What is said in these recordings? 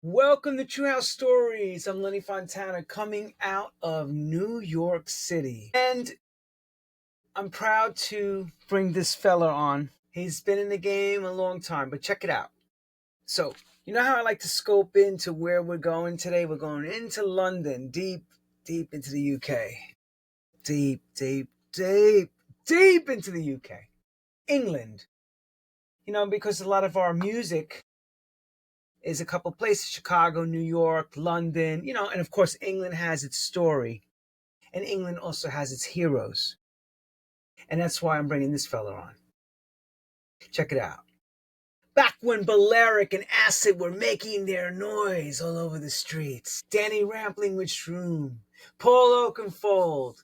Welcome to True House Stories. I'm Lenny Fontana coming out of New York City. And I'm proud to bring this fella on. He's been in the game a long time, but check it out. So, you know how I like to scope into where we're going today? We're going into London, deep into the UK. Deep into the UK. England. Because a lot of our music is a couple places: Chicago, New York, London, and of course England has its story, and England also has its heroes. And that's why I'm bringing this fella on. Check it out. Back when Balearic and Acid were making their noise all over the streets, Danny Rampling with Shroom, Paul Oakenfold,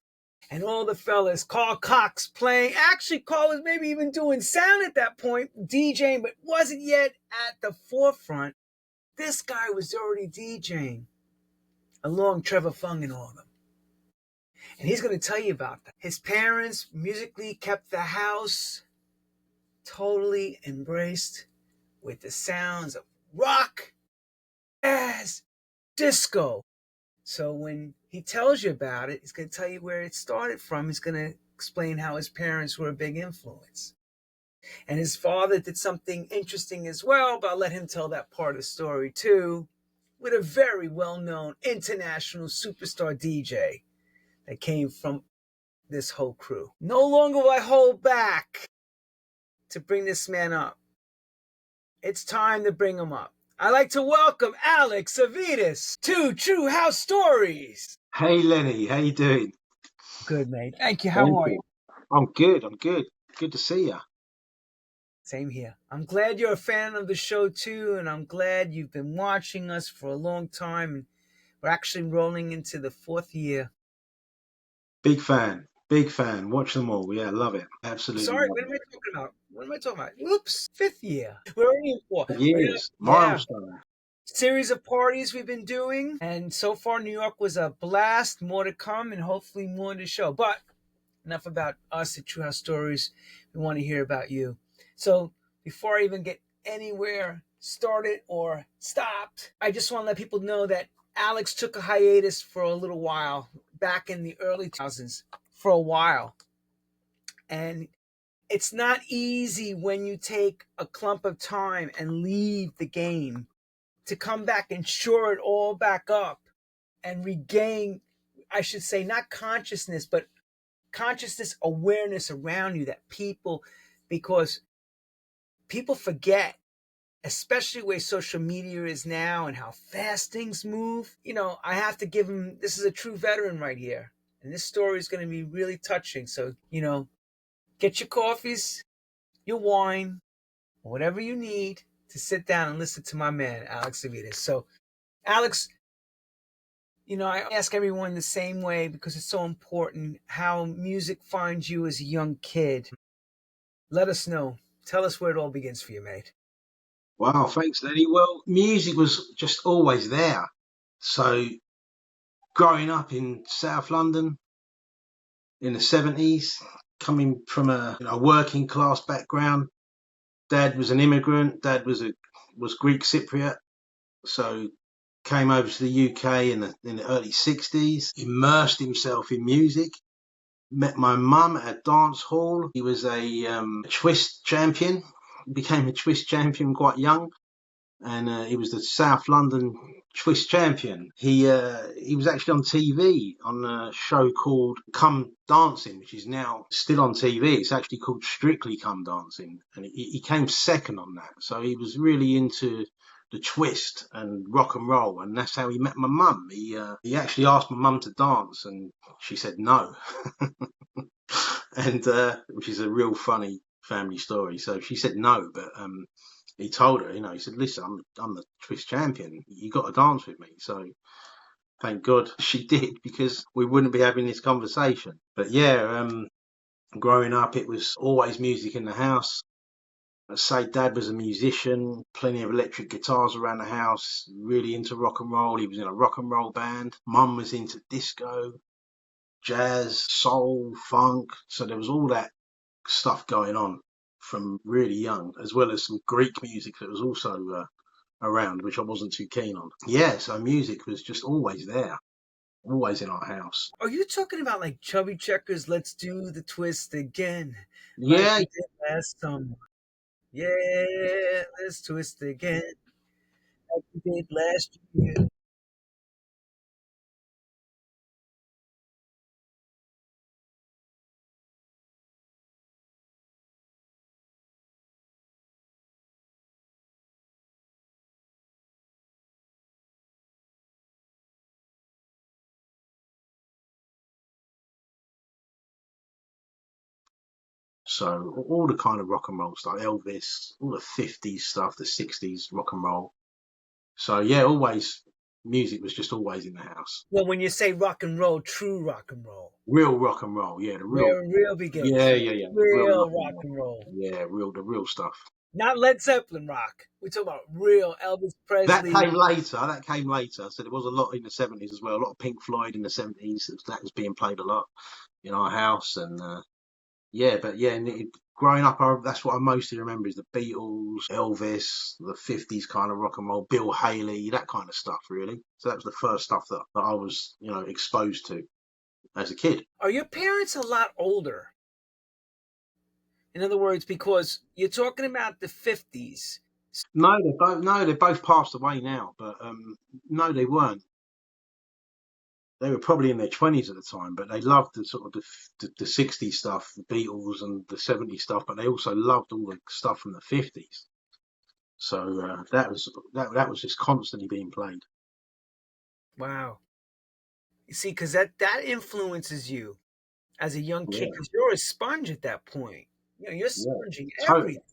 and all the fellas, Carl Cox playing. Actually, Carl was maybe even doing sound at that point, DJing, but wasn't yet at the forefront. This guy was already DJing, along Trevor, Fung, and all of them. And he's going to tell you about that. His parents musically kept the house totally embraced with the sounds of rock, jazz, disco. So when he tells you about it, he's going to tell you where it started from. He's going to explain how his parents were a big influence. And his father did something interesting as well, but I'll let him tell that part of the story too, with a very well-known international superstar DJ that came from this whole crew. No longer will I hold back to bring this man up. It's time to bring him up. I'd like to welcome Alex Savvides to True House Stories. Hey Lenny, how you doing? Good, mate. Thank you. How are you? I'm good. Good to see you. Same here. I'm glad you're a fan of the show too, and I'm glad you've been watching us for a long time. And we're actually rolling into the 4th year. Big fan. Watch them all. Yeah, love it. Absolutely. Sorry, what am I talking about? Whoops, 5th year. We're only in 4. Years, yeah. milestone. Series of parties we've been doing, and so far New York was a blast. More to come, and hopefully more to show. But enough about us at True House Stories. We want to hear about you. So before I even get anywhere started or stopped, I just want to let people know that Alex took a hiatus for a little while back in the early 2000s, for a while. And it's not easy when you take a clump of time and leave the game to come back and shore it all back up and regain, I should say, not consciousness, but consciousness awareness around you, that because people forget, especially where social media is now and how fast things move. I have to give him, this is a true veteran right here. And this story is going to be really touching. So, get your coffees, your wine, or whatever you need to sit down and listen to my man, Alex Savvides. So, Alex, I ask everyone the same way because it's so important how music finds you as a young kid. Let us know. Tell us where it all begins for you, mate. Wow, thanks, Lenny. Well, music was just always there. So, growing up in South London in the 70s, coming from a working class background, Dad was an immigrant. Dad was Greek Cypriot, so came over to the UK in the early 60s, immersed himself in music. Met my mum at a dance hall. He was a twist champion. Became a twist champion quite young, and he was the South London twist champion. He was actually on TV on a show called Come Dancing, which is now still on TV. It's actually called Strictly Come Dancing, and he came second on that. So he was really into the twist and rock and roll, and that's how he met my mum. He actually asked my mum to dance, and she said no, and which is a real funny family story. So she said no, but he told her, he said, "Listen, I'm the twist champion. You got to dance with me." So thank God she did, because we wouldn't be having this conversation. But yeah, growing up, it was always music in the house. I say Dad was a musician, plenty of electric guitars around the house, really into rock and roll. He was in a rock and roll band. Mum was into disco, jazz, soul, funk. So there was all that stuff going on from really young, as well as some Greek music that was also around, which I wasn't too keen on. Yeah, so music was just always there, always in our house. Are you talking about like Chubby Checkers? Let's do the twist again, like Yeah, we did last summer. Yeah, let's twist again, like we did last year. so all the kind of rock and roll stuff, Elvis, all the 50s stuff, the 60s rock and roll. So yeah, always music was just always in the house. Well, when you say rock and roll, true rock and roll, Real rock and roll, yeah, the real, where it real begins, yeah, like yeah, yeah, real real rock and rock roll. and roll, Yeah, the real stuff. not Led Zeppelin rock. We talk about real Elvis That Presley. came later. That came later. So there was a lot in the 70s as well. A lot of Pink Floyd in the 70s. That was being played a lot in our house. And yeah, but yeah, growing up, that's what I mostly remember is the Beatles, Elvis, the 50s kind of rock and roll, Bill Haley, that kind of stuff, really. So that was the first stuff that I was, exposed to as a kid. Are your parents a lot older? In other words, because you're talking about the 50s. No, they both passed away now, but no, they weren't. They were probably in their 20s at the time, but they loved the sort of the 60s stuff, the Beatles and the 70s stuff, but they also loved all the stuff from the 50s. So that was just constantly being played. Wow. You see, because that influences you as a young kid, Yeah, because you're a sponge at that point. You're yeah, sponging totally. everything.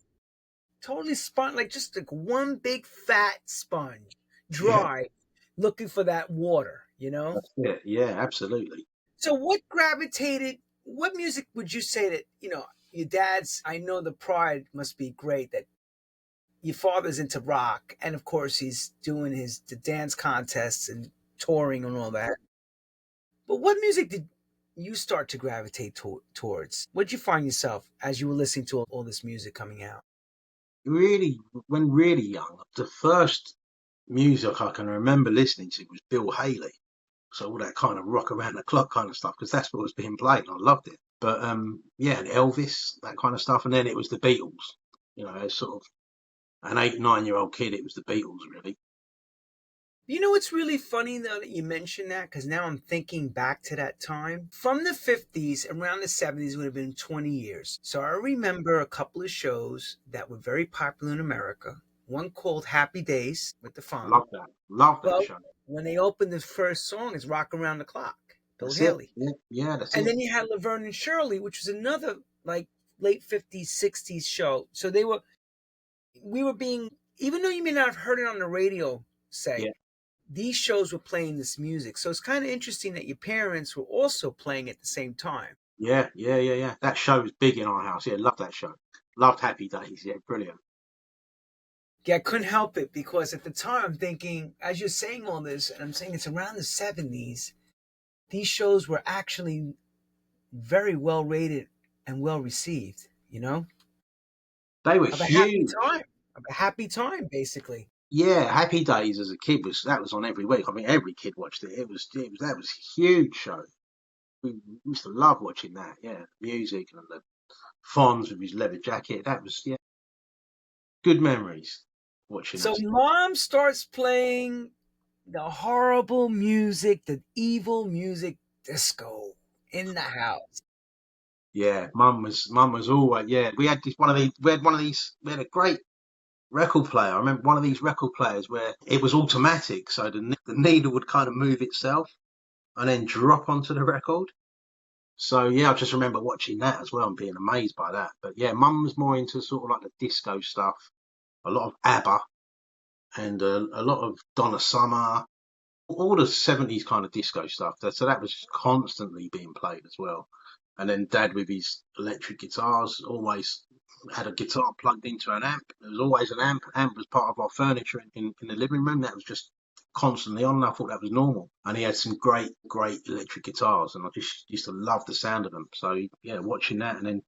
Totally sponge, like just like one big fat sponge, Yeah, dry, looking for that water. that's it. Yeah, absolutely. So what music would you say that, your dad's, I know the pride must be great that your father's into rock, and of course he's doing the dance contests and touring and all that. But what music did you start to gravitate towards? What did you find yourself as you were listening to all this music coming out? Really, when really young, the first music I can remember listening to was Bill Haley. So all that kind of rock around the clock kind of stuff, because that's what was being played, and I loved it. But yeah, and Elvis, that kind of stuff, and then it was the Beatles. As sort of an 8, 9-year-old kid, it was the Beatles, really. You know what's really funny though that you mentioned that, because now I'm thinking back to that time. From the 50s, around the 70s would have been 20 years. So I remember a couple of shows that were very popular in America. One called Happy Days with the Fung. Love that Well, show. when they opened the first song, it's Rock Around the Clock, Bill That's it. Haley. Yeah, yeah, that's And it. then you had Laverne and Shirley, which was another like late 50s, 60s show. So we were being, even though you may not have heard it on the radio, say, Yeah, these shows were playing this music. So it's kind of interesting that your parents were also playing at the same time. yeah, yeah, yeah, yeah. That show was big in our house. Yeah, loved that show. Loved Happy Days. Yeah, brilliant. Yeah, I couldn't help it because at the time I'm thinking, as you're saying all this, and I'm saying it's around the 70s, these shows were actually very well rated and well received, They were of a happy huge. time, of a happy time, basically. Yeah, Happy Days as a kid was on every week. I mean, every kid watched it. It was that was a huge show. We used to love watching that. Yeah, music and the Fonz with his leather jacket. That was good memories watching So that stuff. mom starts playing the horrible music, the evil music disco in the house. Yeah, mum was always We had we had a great record player. I remember one of these record players where it was automatic, so the needle would kind of move itself and then drop onto the record. So yeah, I just remember watching that as well and being amazed by that. But yeah, mum was more into sort of like the disco stuff, a lot of ABBA and a lot of Donna Summer, all the 70s kind of disco stuff. So that was constantly being played as well. And then dad with his electric guitars always had a guitar plugged into an amp. There was always an amp. Amp was part of our furniture in the living room. That was just constantly on. And I thought that was normal. And he had some great, great electric guitars, and I just used to love the sound of them. So yeah, watching that, and then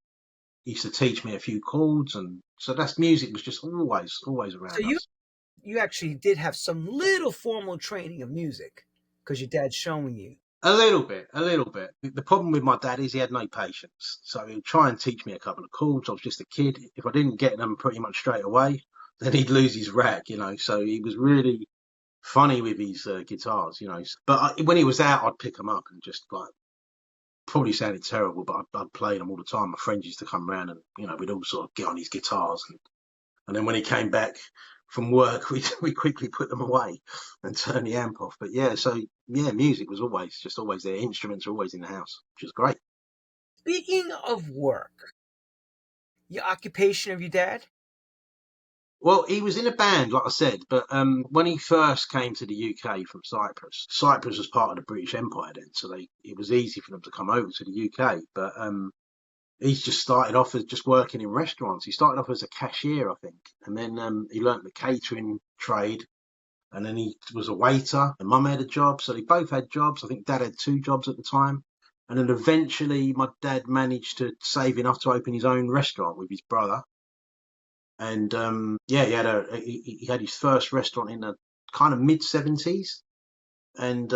he used to teach me a few chords, and so that's music was just always So around you us. you actually did have some little formal training of music because your dad's showing you. A little bit, a little bit. The problem with my dad is he had no patience. So he'd try and teach me a couple of chords. I was just a kid. If I didn't get them pretty much straight away, then he'd lose his rag, you know. So he was really funny with his guitars, you know. But when he was out, I'd pick them up and just like, probably sounded terrible, but I'd play them all the time. My friends used to come round and, you know, we'd all sort of get on his guitars. And then when he came back from work, we quickly put them away and turn the amp off. But yeah, so yeah, music was always there. Instruments are always in the house, which is great. Speaking of work, your occupation of your dad? Well, he was in a band, like I said, but when he first came to the UK from Cyprus, Cyprus was part of the British Empire then, so it was easy for them to come over to the UK. But he's just started off as just working in restaurants. He started off as a cashier, I think, and then he learnt the catering trade, and then he was a waiter. And Mum had a job, so they both had jobs. I think Dad had 2 jobs at the time. And then eventually my dad managed to save enough to open his own restaurant with his brother. And yeah, he had his first restaurant in the kind of mid-70s. And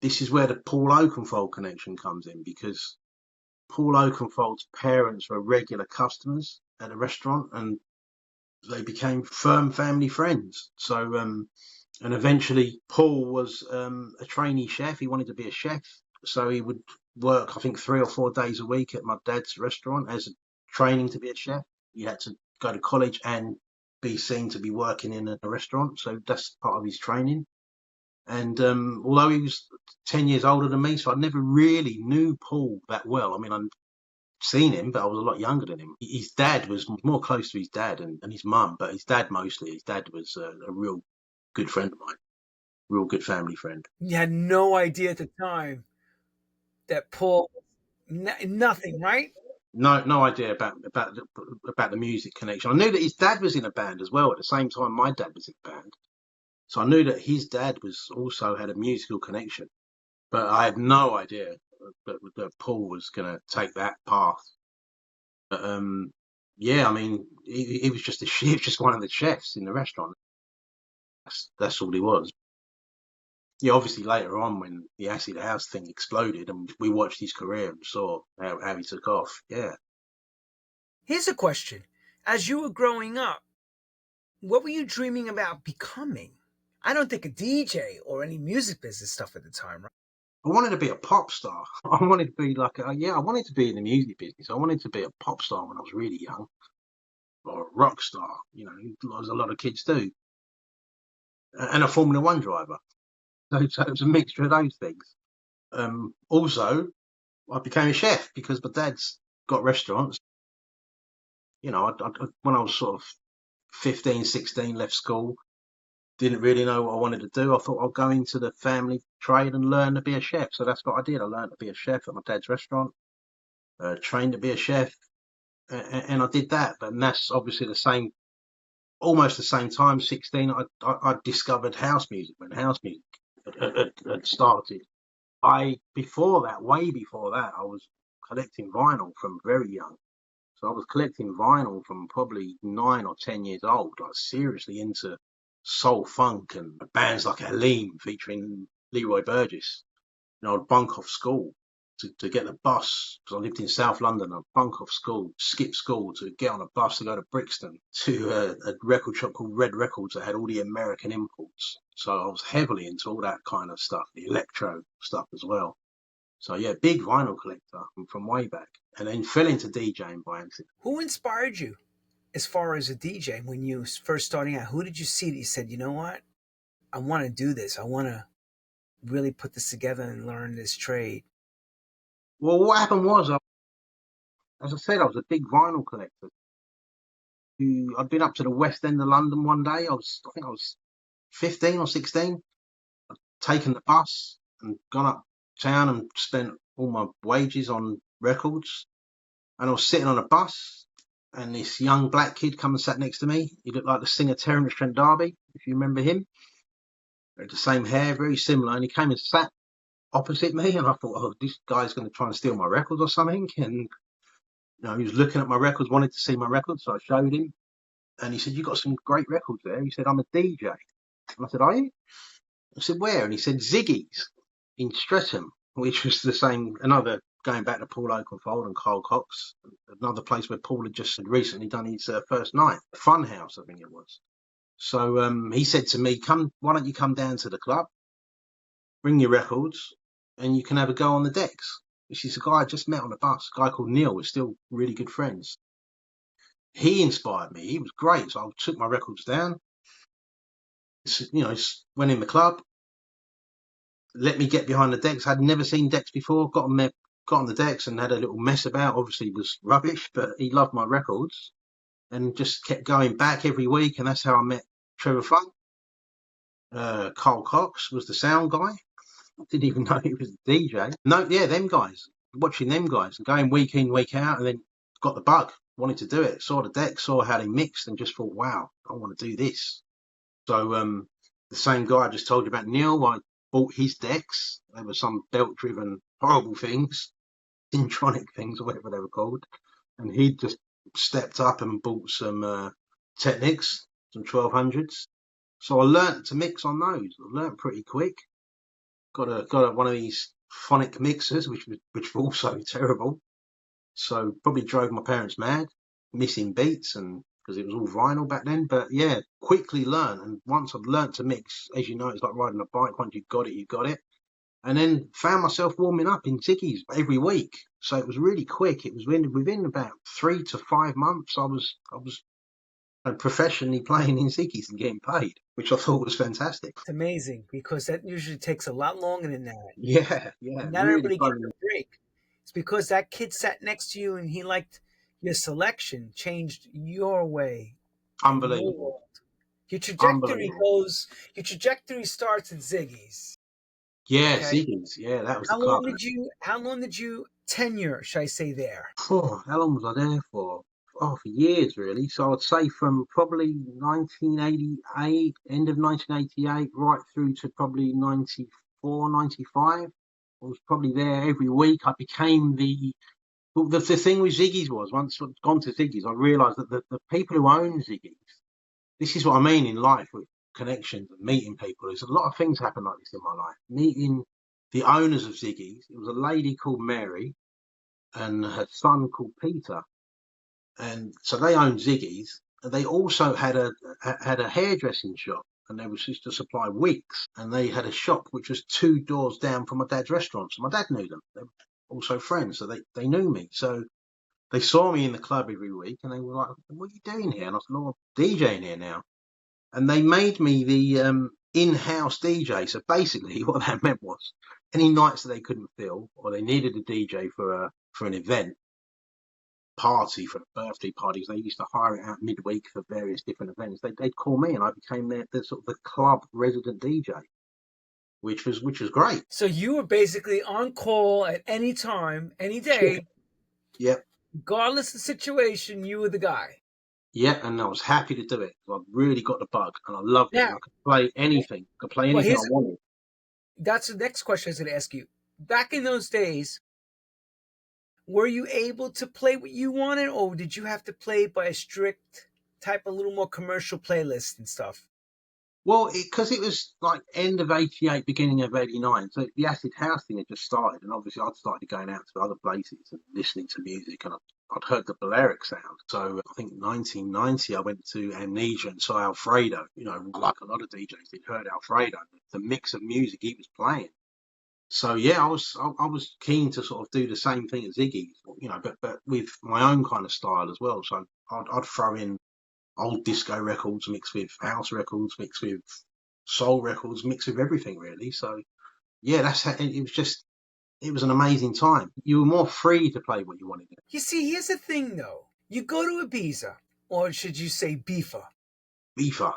this is where the Paul Oakenfold connection comes in, because Paul Oakenfold's parents were regular customers at the restaurant, and they became firm family friends. So, and eventually Paul was a trainee chef. He wanted to be a chef. So he would work, I think, 3 or 4 days a week at my dad's restaurant as a training to be a chef. You had to go to college and be seen to be working in a restaurant. So that's part of his training. And although he was 10 years older than me, so I never really knew Paul that well. I mean, I'd seen him, but I was a lot younger than him. His dad was more close to his dad and his mum, but his dad mostly. His dad was a real good friend of mine, real good family friend. You had no idea at the time that Paul, nothing, right? No idea about the music connection. I knew that his dad was in a band as well at the same time my dad was in a band. So I knew that his dad was also had a musical connection, but I had no idea that Paul was going to take that path. But yeah, I mean, he was just he was just one of the chefs in the restaurant. That's all he was. Yeah, obviously later on when the acid house thing exploded and we watched his career and saw how he took off. Yeah. Here's a question. As you were growing up, what were you dreaming about becoming? I don't think a DJ or any music business stuff at the time, right? I wanted to be a pop star. I wanted to be like, I wanted to be in the music business. I wanted to be a pop star when I was really young, or a rock star, you know, as a lot of kids do, and a Formula One driver. So it was a mixture of those things. Also, I became a chef because my dad's got restaurants. You know, when I was sort of 15, 16, left school, didn't really know what I wanted to do. I thought I'll go into the family trade and learn to be a chef. So that's what I did. I learned to be a chef at my dad's restaurant, trained to be a chef, and I did that. But that's obviously almost the same time, 16, I discovered house music when house music had started. Way before that, I was collecting vinyl from very young. So I was collecting vinyl from probably 9 or 10 years old, like seriously into soul funk and bands like Halim featuring Leroy Burgess. You know, I'd bunk off school to get the bus, because I lived in South London. I'd bunk off school, skip school to get on a bus to go to Brixton to a record shop called Red Records that had all the American imports. So I was heavily into all that kind of stuff, the electro stuff as well. So yeah, big vinyl collector from way back, and then fell into DJing by accident. Who inspired you as far as a DJ when you first starting out? Who did you see that you said, you know what? I want to do this. I want to really put this together and learn this trade. Well, what happened was, as I said, I was a big vinyl collector. I'd been up to the West End of London one day. I think I was 15 or 16. I'd taken the bus and gone up town and spent all my wages on records. And I was sitting on a bus, and this young black kid come and sat next to me. He looked like the singer Terence Trent D'Arby, if you remember him. He had the same hair, very similar. And he came and sat opposite me, and I thought, oh, this guy's going to try and steal my records or something. And you know, he was looking at my records, wanted to see my records, so I showed him. And he said, "You got some great records there." He said, "I'm a DJ." And I said, "Are you?" I said, "Where?" And he said, "Ziggies in Streatham," which was the same, another, going back to Paul Oakenfold and Carl Cox, another place where Paul had recently done his first night, Fun House, I think it was. So he said to me, "Why don't you come down to the club, bring your records, and you can have a go on the decks." This is a guy I just met on the bus, a guy called Neil. We're still really good friends. He inspired me. He was great. So I took my records down, went in the club, let me get behind the decks. I'd never seen decks before. Got on the decks and had a little mess about. Obviously, it was rubbish, but he loved my records and just kept going back every week. And that's how I met Trevor Fung. Carl Cox was the sound guy. I didn't even know he was the DJ. No, yeah, them guys. Watching them guys and going week in, week out, and then got the bug. Wanted to do it. Saw the deck, saw how they mixed, and just thought, wow, I want to do this. So the same guy I just told you about, Neil, I bought his decks. They were some belt-driven, horrible things, Intronic things, or whatever they were called. And he just stepped up and bought some Technics, some 1200s. So I learnt to mix on those. I learnt pretty quick. Got one of these phonic mixers, which were also terrible. So probably drove my parents mad, missing beats, and because it was all vinyl back then. But yeah, quickly learned. And once I'd learnt to mix, as you know, it's like riding a bike. Once you got it. And then found myself warming up in Ziggies every week. So it was really quick. It was within about 3 to 5 months, I was professionally playing in Ziggies and getting paid, which I thought was fantastic. It's amazing because that usually takes a lot longer than that. Yeah, And not really everybody fun. gets a break. It's because that kid sat next to you and he liked your selection, changed your way. Unbelievable. Your trajectory starts at Ziggies. Yeah, Okay. Ziggies. Yeah, that was the club. How long did you tenure, should I say, there? How long was I there for? Oh, for years, really. So I'd say from probably 1988, end of 1988, right through to probably 94, 95. I was probably there every week. I became the thing with Ziggies was, once I'd gone to Ziggies, I realised that the people who own Ziggies, this is what I mean in life with connections and meeting people. There's a lot of things happen like this in my life. Meeting the owners of Ziggies. It was a lady called Mary and her son called Peter. And so they owned Ziggies. And they also had a hairdressing shop, and they was used to supply wigs. And they had a shop which was 2 doors down from my dad's restaurant. So my dad knew them. They were also friends, so they knew me. So they saw me in the club every week, and they were like, "What are you doing here?" And I said, "Oh, I'm DJing here now." And they made me the in-house DJ. So basically, what that meant was, any nights that they couldn't fill, or they needed a DJ for an event, party, for birthday parties, they used to hire it out midweek for various different events. They'd call me, and I became the sort of the club resident DJ, which was great. So you were basically on call at any time, any day. Yeah. Regardless of the situation, you were the guy. Yeah, and I was happy to do it. I really got the bug, and I loved it. Now, And I could play anything. I wanted. That's the next question I was going to ask you. Back in those days, were you able to play what you wanted, or did you have to play by a strict type of little more commercial playlist and stuff? Well, because it was like end of 88, beginning of 89, so the acid house thing had just started, and obviously I'd started going out to other places and listening to music, and I'd heard the Balearic sound. So I think 1990 I went to Amnesia and saw Alfredo, like a lot of DJs did, heard Alfredo, the mix of music he was playing. So yeah, I was keen to sort of do the same thing as Ziggy, but with my own kind of style as well. So I'd throw in old disco records mixed with house records, mixed with soul records, mixed with everything really. So yeah, that's how it was. It was an amazing time. You were more free to play what you wanted. You see, here's the thing though. You go to Ibiza, or should you say Ibiza? Ibiza.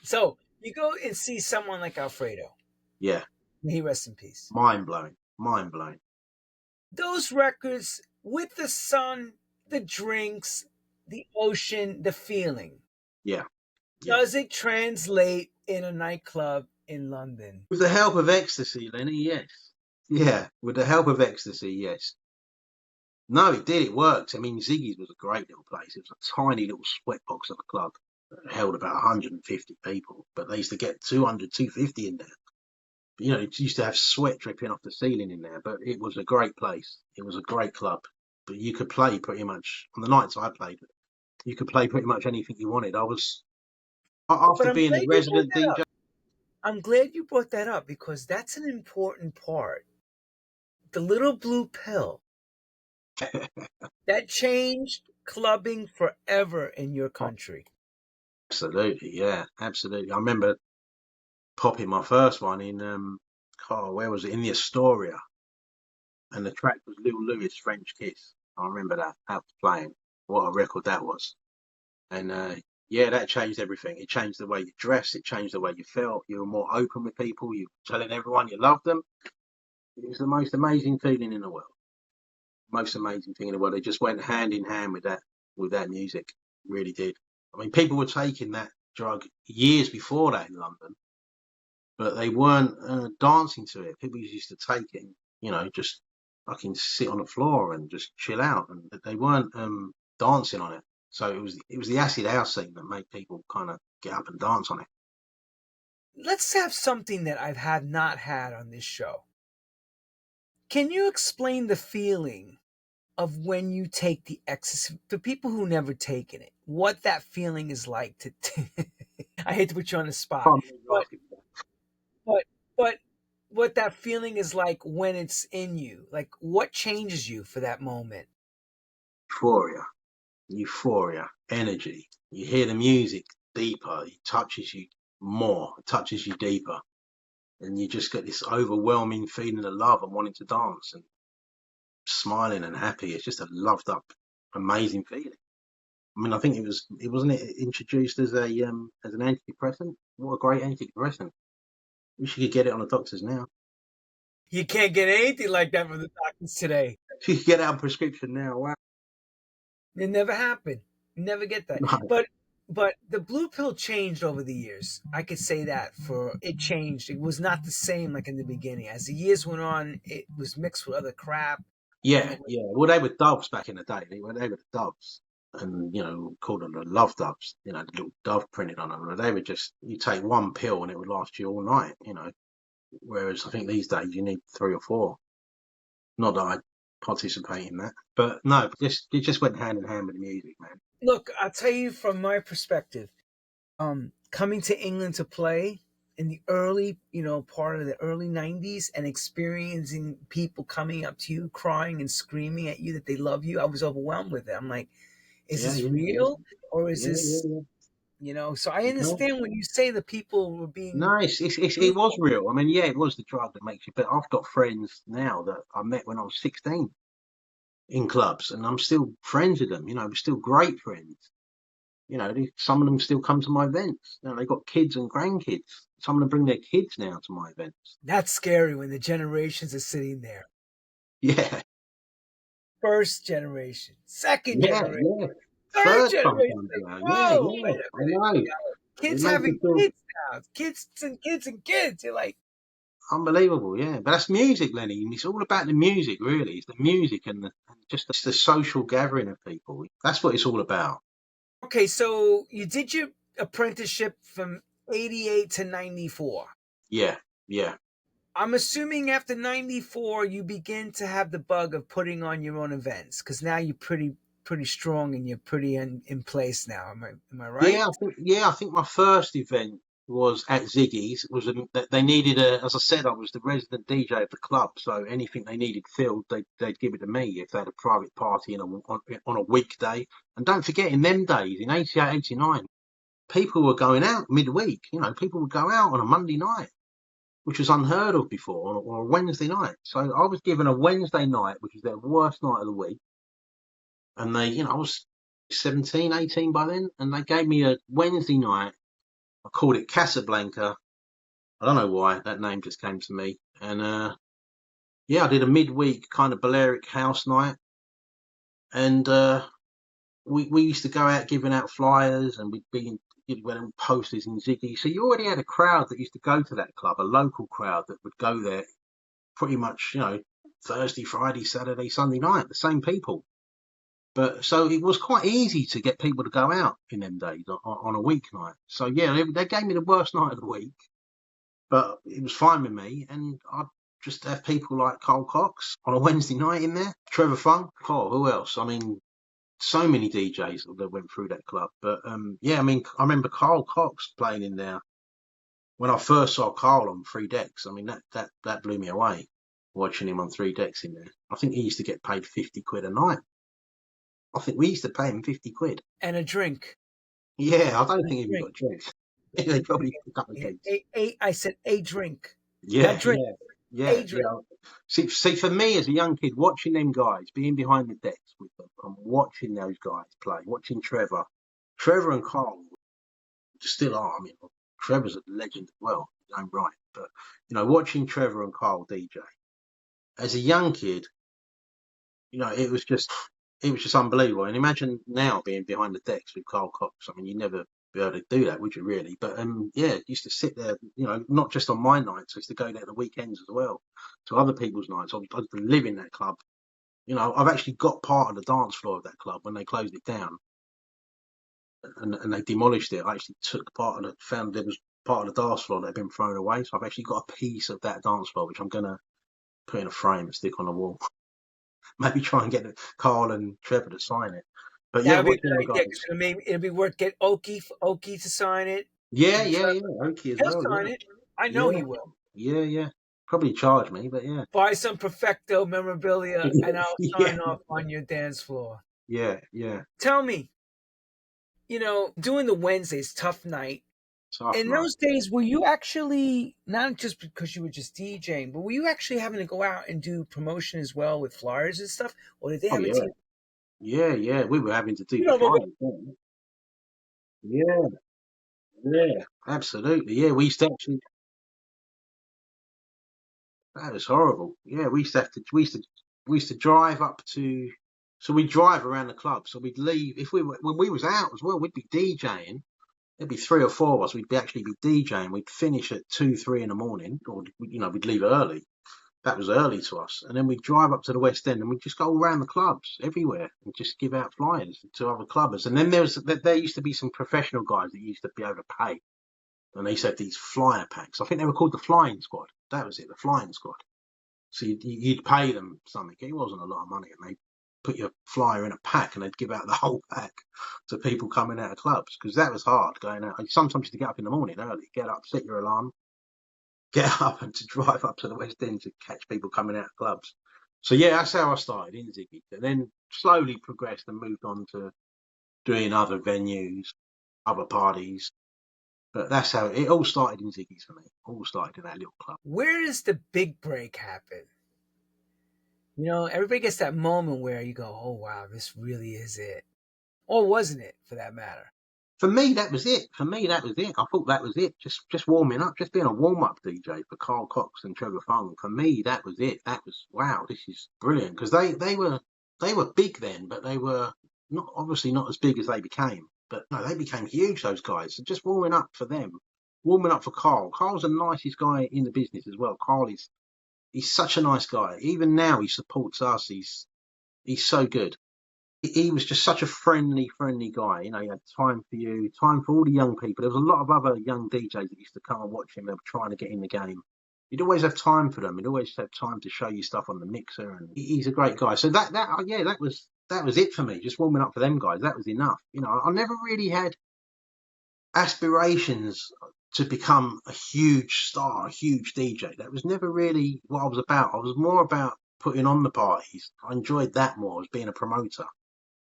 So you go and see someone like Alfredo. Yeah. May he rest in peace. Mind blowing. Those records with the sun, the drinks, the ocean, the feeling. Yeah. Does it translate in a nightclub in London? With the help of ecstasy, Lenny, yes. Yeah, with the help of ecstasy, yes. No, it did. It worked. I mean, Ziggies was a great little place. It was a tiny little sweatbox of a club that held about 150 people, but they used to get 200, 250 in there. You know, it used to have sweat dripping off the ceiling in there, but it was a great place. It was a great club. But you could play pretty much on the nights I played. You could play pretty much anything you wanted. I was But after I'm being a glad you brought resident that DJ. up. I'm glad you brought that up because that's an important part. The little blue pill that changed clubbing forever in your country. Absolutely, yeah, absolutely. I remember popping my first one in where was it? In the Astoria, and the track was Lil Louis French Kiss. I remember that was playing. What a record that was. And yeah, that changed everything. It changed the way you dressed. It changed the way you felt. You were more open with people. You were telling everyone you loved them. It was the most amazing feeling in the world. Most amazing thing in the world. It just went hand in hand with that music. It really did. I mean, people were taking that drug years before that in London, but they weren't dancing to it. People used to take it, and, you know, just fucking sit on the floor and just chill out, and they weren't dancing on it. So it was the acid house scene that made people kind of get up and dance on it. Let's have something that I've had not had on this show. Can you explain the feeling of when you take the ecstasy for people who never taken it? What that feeling is like to I hate to put you on the spot, Can't believe you're but asking for that. but but what that feeling is like when it's in you. Like what changes you for that moment? Euphoria, energy. You hear the music deeper. It touches you more. It touches you deeper, and you just get this overwhelming feeling of love and wanting to dance and smiling and happy. It's just a loved up, amazing feeling. I mean, I think it wasn't it introduced as an antidepressant. What a great antidepressant! Wish you could get it on the doctors now. You can't get anything like that from the doctors today. If you could get it on prescription now, wow. It never happened. You never get that. No. But the blue pill changed over the years. I could say that for it changed. It was not the same like in the beginning. As the years went on, it was mixed with other crap, and Yeah, it yeah. Well, they were doves back in the day. They were the doves, and you know, called them the love doves. You know, the little dove printed on them. They were just you take one pill and it would last you all night. You know, whereas I think these days you need 3 or 4. Not that I participate in that, but no, it just went hand in hand with the music, man. look. I'll tell you from my perspective. Coming to England to play in the early, part of the early '90s and experiencing people coming up to you, crying and screaming at you that they love you, I was overwhelmed with it. I'm like, is Yeah, this yeah, yeah, real or is yeah, yeah, this, yeah. So I No, understand when you say the people were being no, it was real. I mean, yeah, it was the drug that makes you. But I've got friends now that I met when I was 16 in clubs, and I'm still friends with them. You know, we're still great friends. You know, some of them still come to my events. You know, they've got kids and grandkids. Some of them bring their kids now to my events. that's scary when the generations are sitting there. Yeah, First generation, second yeah, generation, yeah. third Third generation. sometimes Like, now. Yeah, whoa, yeah. wait a I minute. know. It Kids makes you having feel kids now. Kids and kids and kids. You're like, unbelievable. Yeah, but that's music, Lenny. And it's all about the music, really. It's the music and just the social gathering of people. That's what it's all about. okay, so you did your apprenticeship from '88 to '94. Yeah, yeah. I'm assuming after '94 you begin to have the bug of putting on your own events because now you're pretty strong and you're pretty in place now. Am I right? I think my first event was at Ziggies. It was that they needed as I said, I was the resident DJ of the club, so anything they needed filled, they'd give it to me if they had a private party on a weekday. And don't forget, in them days, in 88, 89, people were going out midweek. You know, people would go out on a Monday night, which was unheard of before, or a Wednesday night. So I was given a Wednesday night, which was their worst night of the week, and I was 17, 18 by then, and they gave me a Wednesday night. I called it Casablanca. I don't know why that name just came to me. And yeah, I did a midweek kind of Balearic house night, and we used to go out giving out flyers, and we'd be in posters in Ziggy. So you already had a crowd that used to go to that club, a local crowd that would go there pretty much, Thursday, Friday, Saturday, Sunday night, the same people. But so it was quite easy to get people to go out in them days on a weeknight. So yeah, they gave me the worst night of the week, but it was fine with me. And I'd just have people like Carl Cox on a Wednesday night in there, Trevor Fung. Oh, who else? I mean, so many DJs that went through that club. But yeah, I mean, I remember Carl Cox playing in there when I first saw Carl on 3 decks. I mean, that blew me away, watching him on 3 decks in there. I think he used to get paid 50 quid a night. I think we used to pay him 50 quid. And a drink. Yeah, I don't think he even got drinks. They probably took a couple of gigs. I said a drink. Yeah, Not drink. yeah. A drink. See, for me as a young kid, watching them guys, being behind the decks with them, and watching those guys play, watching Trevor and Carl still are. I mean, Trevor's a legend as well, in his own right. But watching Trevor and Carl DJ as a young kid, it was just unbelievable. And imagine now being behind the decks with Carl Cox. I mean, you never be able to do that, would you really? But yeah, used to sit there, not just on my nights. I used to go there the weekends as well, to other people's nights. I used to live in that club. I've actually got part of the dance floor of that club when they closed it down and they demolished it. I actually took found there was part of the dance floor that had been thrown away. So I've actually got a piece of that dance floor, which I'm going to put in a frame and stick on the wall. Maybe try and get Carl and Trevor to sign it. But yeah, it'll be worth get Oki to sign it. Yeah, Oki as well. He'll sign it. I know he will. Yeah. Probably charge me, but yeah. Buy some Perfecto memorabilia and I'll sign off on your dance floor. Yeah. Tell me, doing the Wednesdays, tough night. In those days, were you actually, not just because you were just DJing, but were you actually having to go out and do promotion as well with flyers and stuff? Or did they have a team? Yeah. We were having to do the flyers. Yeah. Absolutely. Yeah, we used to actually. That was horrible. Yeah, we used to drive up to. So we drive around the club. So we'd leave when we was out as well. We'd be DJing. There'd be 3 or 4 of us. We'd actually be DJing. We'd finish at 2, 3 in the morning, or we'd leave early. That was early to us. And then we'd drive up to the West End and we'd just go around the clubs everywhere and just give out flyers to other clubbers. And then there used to be some professional guys that used to be able to pay, and they used to have these flyer packs. I think they were called the Flying Squad. That was it, the Flying Squad. So you'd pay them something. It wasn't a lot of money, and they put your flyer in a pack and they'd give out the whole pack to people coming out of clubs, because that was hard going out. Sometimes you had to get up in the morning early, get up, set your alarm, get up and to drive up to the West End to catch people coming out of clubs. So yeah, that's how I started in Ziggies, and then slowly progressed and moved on to doing other venues, other parties. But that's how it all started in Ziggies for me. All started in that little club. Where does the big break happen? Everybody gets that moment where you go, oh, wow, this really is it. Or wasn't it, for that matter? For me, that was it. I thought that was it. Just warming up, just being a warm-up DJ for Carl Cox and Trevor Fung. For me, that was it. That was, wow, this is brilliant. Because they were big then, but they were obviously not as big as they became. But no, they became huge, those guys. So just warming up for them. Warming up for Carl. Carl's the nicest guy in the business as well. Carl he's such a nice guy. Even now, he supports us. He's so good. He was just such a friendly guy. He had time for you, time for all the young people. There was a lot of other young DJs that used to come and watch him. They were trying to get in the game. He'd always have time for them. He'd always have time to show you stuff on the mixer. And he's a great guy. So that was it for me. Just warming up for them guys. That was enough. I never really had aspirations to become a huge star, a huge DJ. That was never really what I was about. I was more about putting on the parties. I enjoyed that more, as being a promoter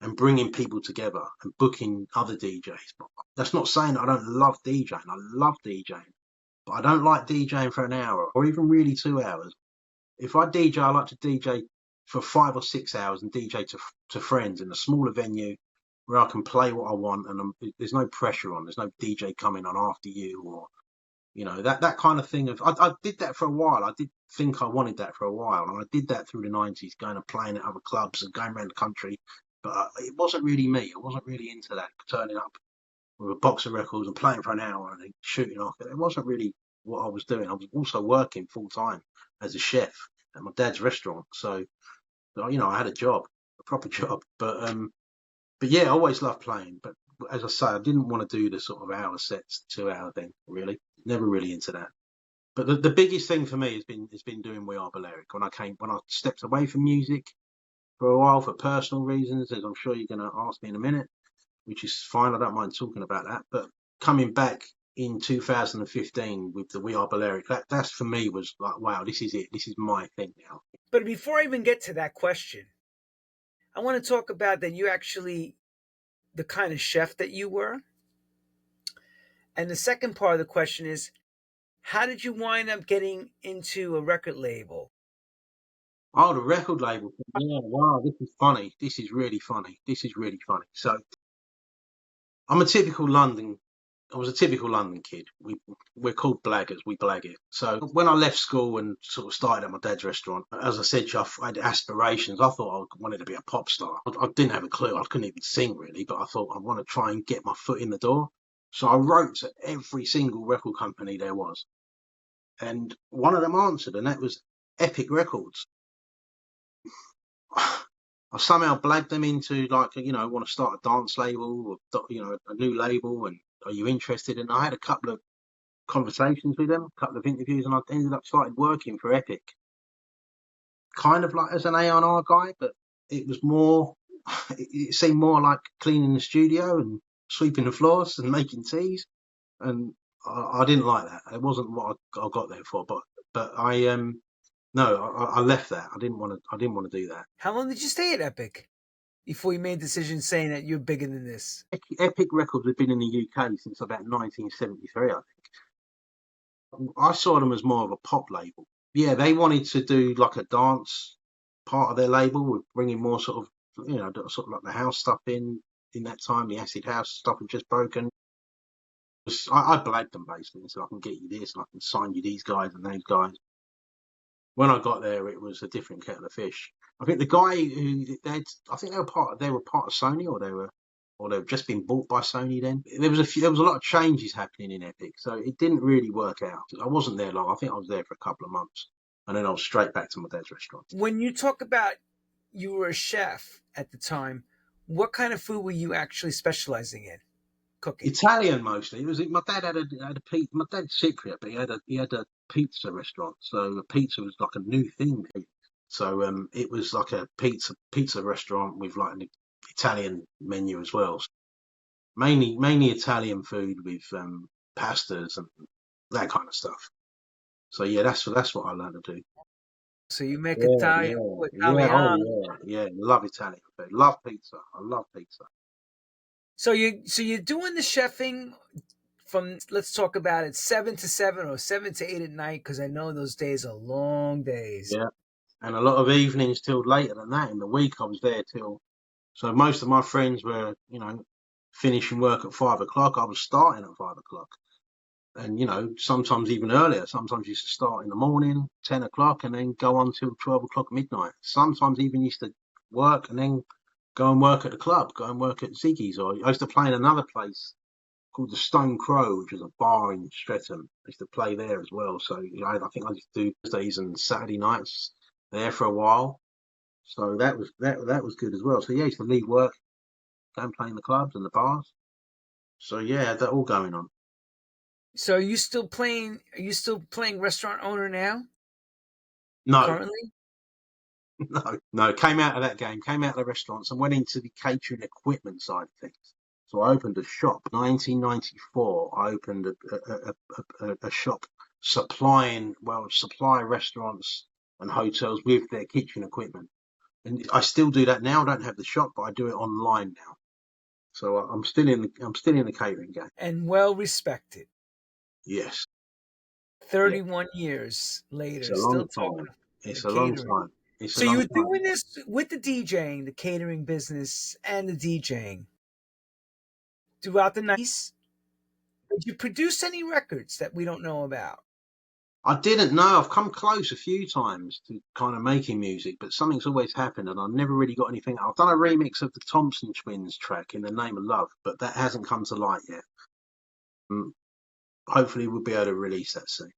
and bringing people together and booking other DJs. But that's not saying that I don't love DJing. I love DJing, but I don't like DJing for an hour or even really 2 hours. If I DJ, I like to DJ for 5 or 6 hours and DJ to friends in a smaller venue where I can play what I want, and there's no pressure on. There's no DJ coming on after you, or that kind of thing. I did that for a while. I did think I wanted that for a while, and I did that through the 90s, going and playing at other clubs and going around the country. But it wasn't really me. I wasn't really into that, turning up with a box of records and playing for an hour and then shooting off. It wasn't really what I was doing. I was also working full time as a chef at my dad's restaurant. So, you know, I had a job, a proper job. But yeah, I always loved playing. But as I say, I didn't want to do the sort of hour sets, 2 hour thing. Really, never really into that. But the biggest thing for me has been doing We Are Balearic. When I stepped away from music for a while for personal reasons, as I'm sure you're going to ask me in a minute, which is fine. I don't mind talking about that. But coming back in 2015 with the We Are Balearic, that's for me was like, wow, this is it. This is my thing now. But before I even get to that question, I want to talk about that you actually, the kind of chef that you were. And the second part of the question is, how did you wind up getting into a record label? Oh, the record label. Yeah, wow, this is funny. This is really funny. This is really funny. So I'm a typical London. I was a typical London kid. We're called blaggers. We blag it. So when I left school and sort of started at my dad's restaurant, as I said, I had aspirations. I thought I wanted to be a pop star. I didn't have a clue. I couldn't even sing really, but I thought I want to try and get my foot in the door. So I wrote to every single record company there was, and one of them answered, and that was Epic Records. I somehow blagged them into like, you know, want to start a dance label or, you know, a new label, and are you interested? And I had a couple of conversations with them, a couple of interviews, and I ended up started working for Epic, kind of like as an A&R guy, but it was more, it seemed more like cleaning the studio and sweeping the floors and making teas, and I didn't like that. It wasn't what I got there for, but no, I left that. I didn't want to do that. How long did you stay at Epic before you made a decision saying that you're bigger than this? Epic Records have been in the UK since about 1973, I think. I saw them as more of a pop label. Yeah, they wanted to do like a dance part of their label with bringing more sort of, you know, sort of like the house stuff in that time. The acid house stuff had just broken. I blagged them basically, so I can get you this and I can sign you these guys and those guys. When I got there, it was a different kettle of fish. I think the guy I think they were part of Sony, or they've just been bought by Sony. Then there was a lot of changes happening in Epic, so it didn't really work out. I wasn't there long. I think I was there for a couple of months, and then I was straight back to my dad's restaurant. When you talk about you were a chef at the time, what kind of food were you actually specializing in cooking? Italian mostly. It was my dad had a pizza. My dad's Cypriot, but he had a pizza restaurant. So pizza was like a new thing. So it was like a pizza restaurant with like an Italian menu as well. Mainly Italian food with pastas and that kind of stuff. So yeah, that's what I learned to do. So you make Yeah, Italian, yeah, Italiano. yeah. Love Italian food. Love pizza. I love pizza. So you're doing the chefing from, let's talk about it, 7 to 7 or 7 to 8 at night, because I know those days are long days. Yeah, and a lot of evenings till later than that. In the week, I was there till. So most of my friends were, you know, finishing work at 5 o'clock. I was starting at 5 o'clock, and you know, sometimes even earlier. Sometimes used to start in the morning, 10 o'clock, and then go on till 12 o'clock midnight. Sometimes even used to work and then go and work at the club, go and work at Ziggies. Or I used to play in another place called the Stone Crow, which was a bar in Streatham. I used to play there as well. So you know, I think I used to do Thursdays and Saturday nights there for a while. So that was good as well. So yeah, I used to leave work, go and play in the clubs and the bars. So yeah, that all going on. So are you still playing? Are you still playing restaurant owner now? No, Currently? no. Came out of that game, came out of the restaurants and went into the catering equipment side of things. So I opened a shop. 1994, I opened a shop supply restaurants and hotels with their kitchen equipment. And I still do that now. I don't have the shop, but I do it online now. So I'm still in the catering game. And well respected. Yes. 31 years It's later, a still long talking time. It's a long catering. time. It's a So you long were time. doing this with the DJing, the catering business, and the DJing throughout the 90s. Did you produce any records that we don't know about? I didn't know. I've come close a few times to kind of making music, but something's always happened, and I've never really got anything. I've done a remix of the Thompson Twins track "In the Name of Love," but that hasn't come to light yet. Hopefully, we'll be able to release that soon.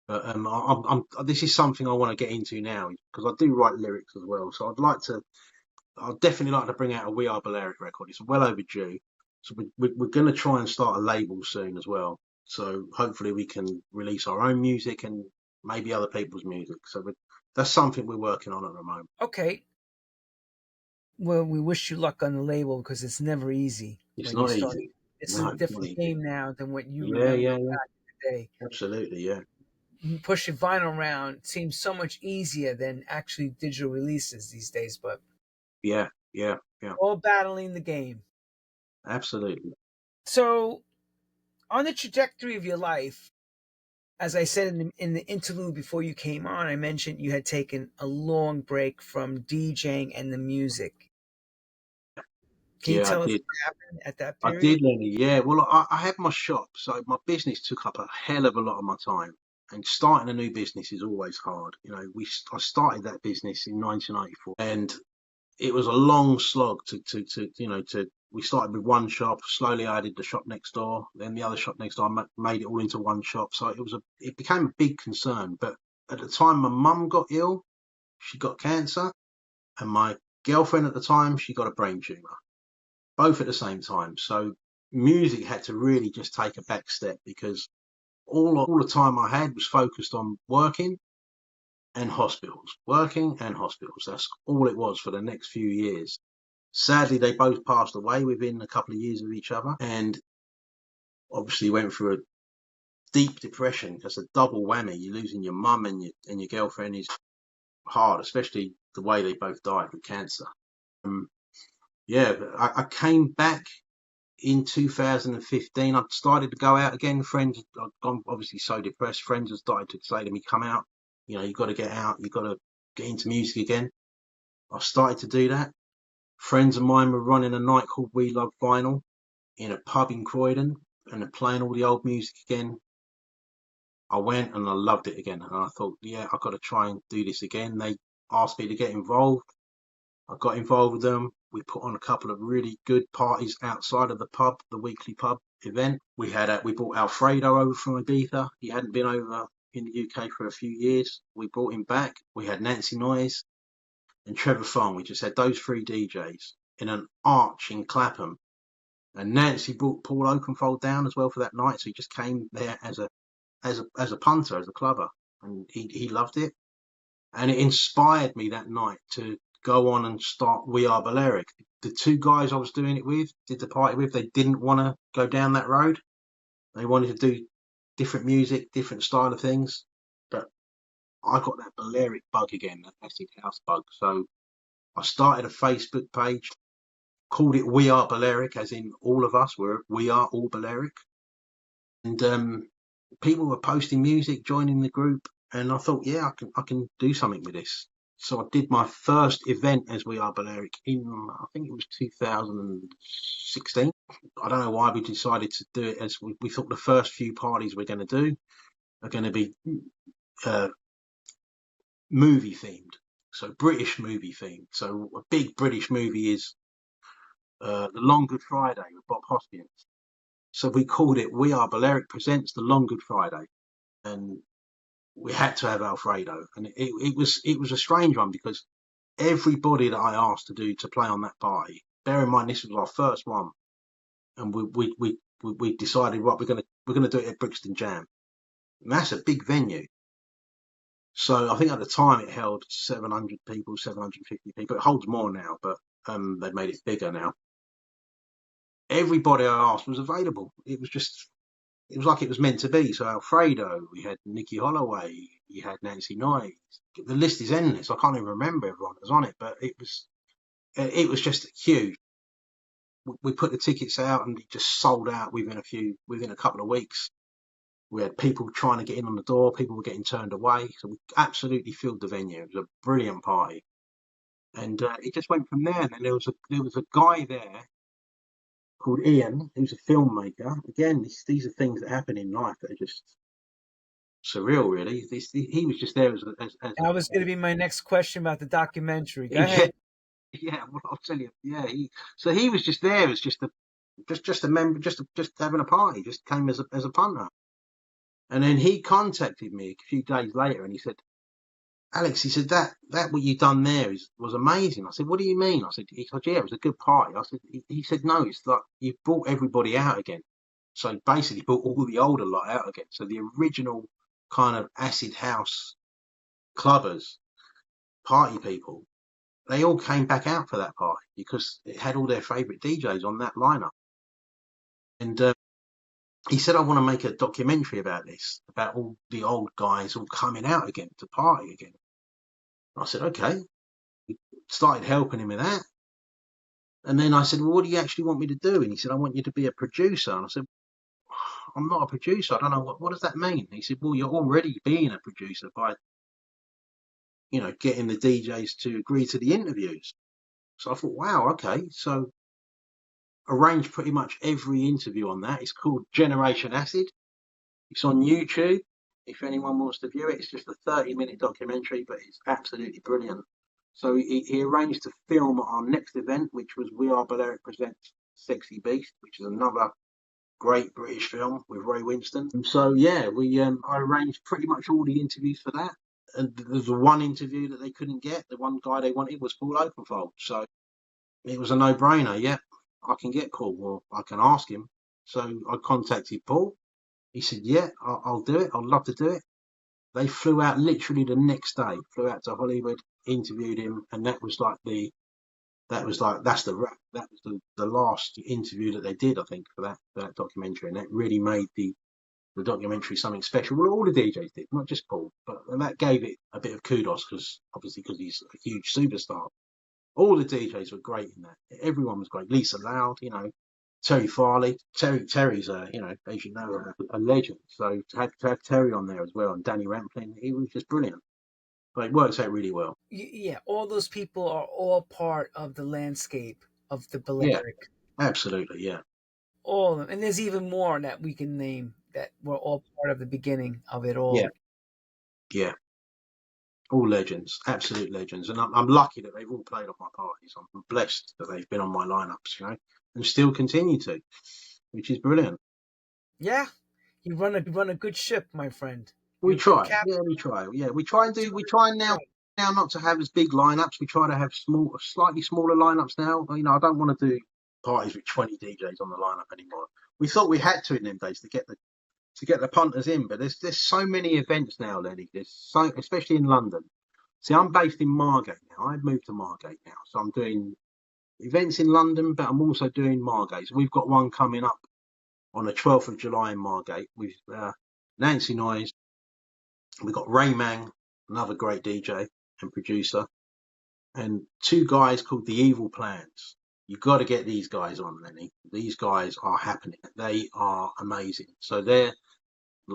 But this is something I want to get into now because I do write lyrics as well. So I'd definitely like to bring out a We Are Balearic record. It's well overdue. So we're going to try and start a label soon as well. So hopefully we can release our own music and maybe other people's music. So that's something we're working on at the moment. Okay. Well, we wish you luck on the label because it's never easy It's when you not start. easy. It's a No, it's not different easy. game now than what you Yeah, remember yeah, yeah. back in the day. Absolutely, yeah. Pushing vinyl around seems so much easier than actually digital releases these days, but Yeah, yeah, yeah. all battling the game. Absolutely. So, on the trajectory of your life, as I said in the interlude before you came on, I mentioned you had taken a long break from DJing and the music. Can you Yeah, I tell us did. what happened at that I did, period? Lenny. Yeah. Well, I had my shop, so my business took up a hell of a lot of my time. And starting a new business is always hard. You know, I started that business in 1984, and it was a long slog to we started with one shop. Slowly, I added the shop next door. Then the other shop next door, I made it all into one shop. So it became a big concern. But at the time, my mum got ill. She got cancer, and my girlfriend at the time, she got a brain tumor, both at the same time. So music had to really just take a back step because all the time I had was focused on working and hospitals, working and hospitals. That's all it was for the next few years. Sadly, they both passed away within a couple of years of each other, and obviously went through a deep depression. That's a double whammy. You're losing your mum and your girlfriend is hard, especially the way they both died with cancer. Um, yeah, I came back in 2015. I started to go out again. Friends, I'd gone obviously so depressed. Friends had started to say to me, "Come out. You know, you got to get out. You got to get into music again." I started to do that. Friends of mine were running a night called We Love Vinyl in a pub in Croydon, and they're playing all the old music again. I went and I loved it again, and I thought, yeah, I've got to try and do this again. They asked me to get involved. I got involved with them. We put on a couple of really good parties outside of the pub, the weekly pub event. We brought Alfredo over from Ibiza. He hadn't been over in the UK for a few years. We brought him back. We had Nancy Noyes and Trevor Fung. We just had those three DJs in an arch in Clapham. And Nancy brought Paul Oakenfold down as well for that night. So he just came there as a punter, as a clubber, and he loved it. And it inspired me that night to go on and start We Are Balearic. The two guys I was doing it with, did the party with, they didn't want to go down that road. They wanted to do different music, different style of things. But I got that Balearic bug again, that acid house bug. So I started a Facebook page, called it We Are Balearic, as in all of us, we are all Balearic. And people were posting music, joining the group, and I thought, yeah, I can do something with this. So I did my first event as We Are Balearic in, I think it was 2016. I don't know why we decided to do it, as we thought the first few parties we're going to do are going to be uh, movie themed, so British movie themed. So a big British movie is The Long Good Friday with Bob Hoskins. So we called it We Are Balearic Presents The Long Good Friday, and we had to have Alfredo, and it was a strange one because everybody that I asked to play on that party, bear in mind this was our first one, and we decided, right, we're gonna do it at Brixton Jam, and that's a big venue. So I think at the time it held 700 people, 750 people. It holds more now, but they've made it bigger now. Everybody I asked was available. It was like it was meant to be. So Alfredo, we had Nicky Holloway, you had Nancy Noyes. The list is endless. I can't even remember everyone that was on it, but it was just huge. We put the tickets out and it just sold out within a couple of weeks. We had people trying to get in on the door. People were getting turned away. So we absolutely filled the venue. It was a brilliant party, and it just went from there. And then there was a guy there called Ian, who's a filmmaker. Again, these are things that happen in life that are just surreal, really. He was just there as That was going to be my next question about the documentary. Go yeah, ahead. yeah. Well, I'll tell you. Yeah, so he was just there as just a member, just having a party. Just came as a punter. And then he contacted me a few days later and he said, Alex, he said, that what you done there was amazing. I said, what do you mean? He said, yeah, it was a good party. He said, no, it's like you brought everybody out again. So basically brought all the older lot out again. So the original kind of acid house clubbers, party people, they all came back out for that party because it had all their favourite DJs on that lineup. And he said, I want to make a documentary about this, about all the old guys all coming out again to party again. I said, okay. Started helping him with that. And then I said, well, what do you actually want me to do? And he said, I want you to be a producer. And I said, I'm not a producer. I don't know. What does that mean? And he said, well, you're already being a producer by, getting the DJs to agree to the interviews. So I thought, wow, okay. So arranged pretty much every interview on that. It's called Generation Acid. It's on YouTube. If anyone wants to view it, it's just a 30-minute documentary, but it's absolutely brilliant. So he arranged to film our next event, which was We Are Balearic Presents Sexy Beast, which is another great British film with Ray Winston. And so yeah, I arranged pretty much all the interviews for that. And there's one interview that they couldn't get. The one guy they wanted was Paul Oakenfold. So it was a no-brainer. Yeah, I can get Paul, or I can ask him. So I contacted Paul. He said, yeah, I'll do it. I'd love to do it. They flew out literally the next day, flew out to Hollywood, interviewed him, and that's the wrap. That was the last interview that they did, I think, for that documentary, and that really made the documentary something special. Well, all the DJs did, not just Paul, and that gave it a bit of kudos because he's a huge superstar. All the DJs were great in that. Everyone was great. Lisa Loud, Terry Farley. Terry's as you know, a legend. So to have Terry on there as well, and Danny Rampling, he was just brilliant. But it works out really well. Yeah, all those people are all part of the landscape of the Yeah, Balearic. absolutely. Yeah, All of them. And there's even more that we can name that were all part of the beginning of it yeah, all. yeah. All legends, absolute legends, and I'm lucky that they've all played on my parties. I'm blessed that they've been on my lineups, and still continue to, which is brilliant. Yeah. You run a good ship, my friend. We You're try, captain. yeah, we try, yeah, we try now not to have as big lineups. We try to have slightly smaller lineups now. I don't want to do parties with 20 DJs on the lineup anymore. We thought we had to in them days to get the punters in, but there's so many events now, Lenny. There's so, especially in London. See, I'm based in Margate now. I've moved to Margate now, so I'm doing events in London, but I'm also doing Margate. So we've got one coming up on the 12th of July in Margate with Nancy Noyes. We've got Rayman, another great DJ and producer, and two guys called The Evil Plans. You've got to get these guys on, Lenny. These guys are happening. They are amazing. So I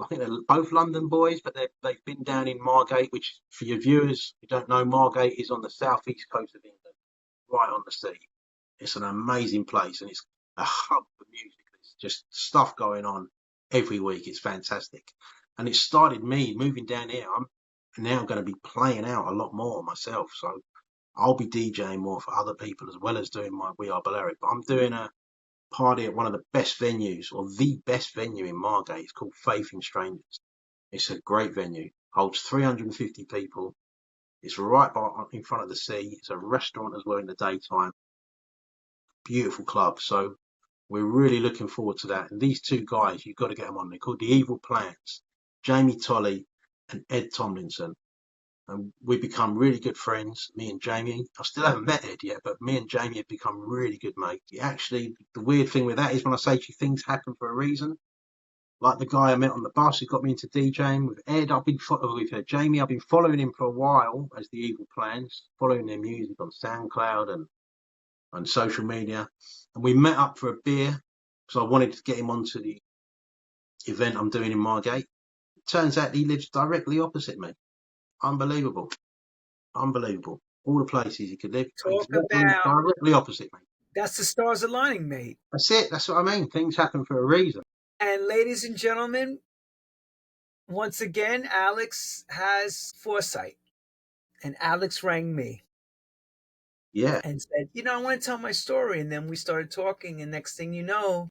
think they're both London boys, but they've been down in Margate, which for your viewers who don't know, Margate is on the southeast coast of England, right on the sea. It's an amazing place, and it's a hub for music. There's just stuff going on every week. It's fantastic. And it started me moving down here. I'm now going to be playing out a lot more myself. So I'll be DJing more for other people as well as doing my We Are Balearic. But I'm doing a party at one of the best venues, or the best venue in Margate. It's called Faith in Strangers. It's a great venue. Holds 350 people. It's right in front of the sea. It's a restaurant as well in the daytime. Beautiful club. So we're really looking forward to that. And these two guys, you've got to get them on. They're called The Evil Plans. Jamie Tolley and Ed Tomlinson. And we've become really good friends, me and Jamie. I still haven't met Ed yet, but me and Jamie have become really good mates. Actually, the weird thing with that is when I say to you, things happen for a reason. Like the guy I met on the bus who got me into DJing with Ed, with Jamie, I've been following him for a while as The Evil Plans, following their music on SoundCloud and social media. And we met up for a beer because I wanted to get him onto the event I'm doing in Margate. Turns out he lives directly opposite me. Unbelievable. Unbelievable. All the places he could live. He's Talk about directly opposite me. that's the stars aligning, mate. That's it. That's what I mean. Things happen for a reason. And ladies and gentlemen, once again, Alex has foresight. And Alex rang me Yeah, and said, I want to tell my story. And then we started talking. And next thing you know,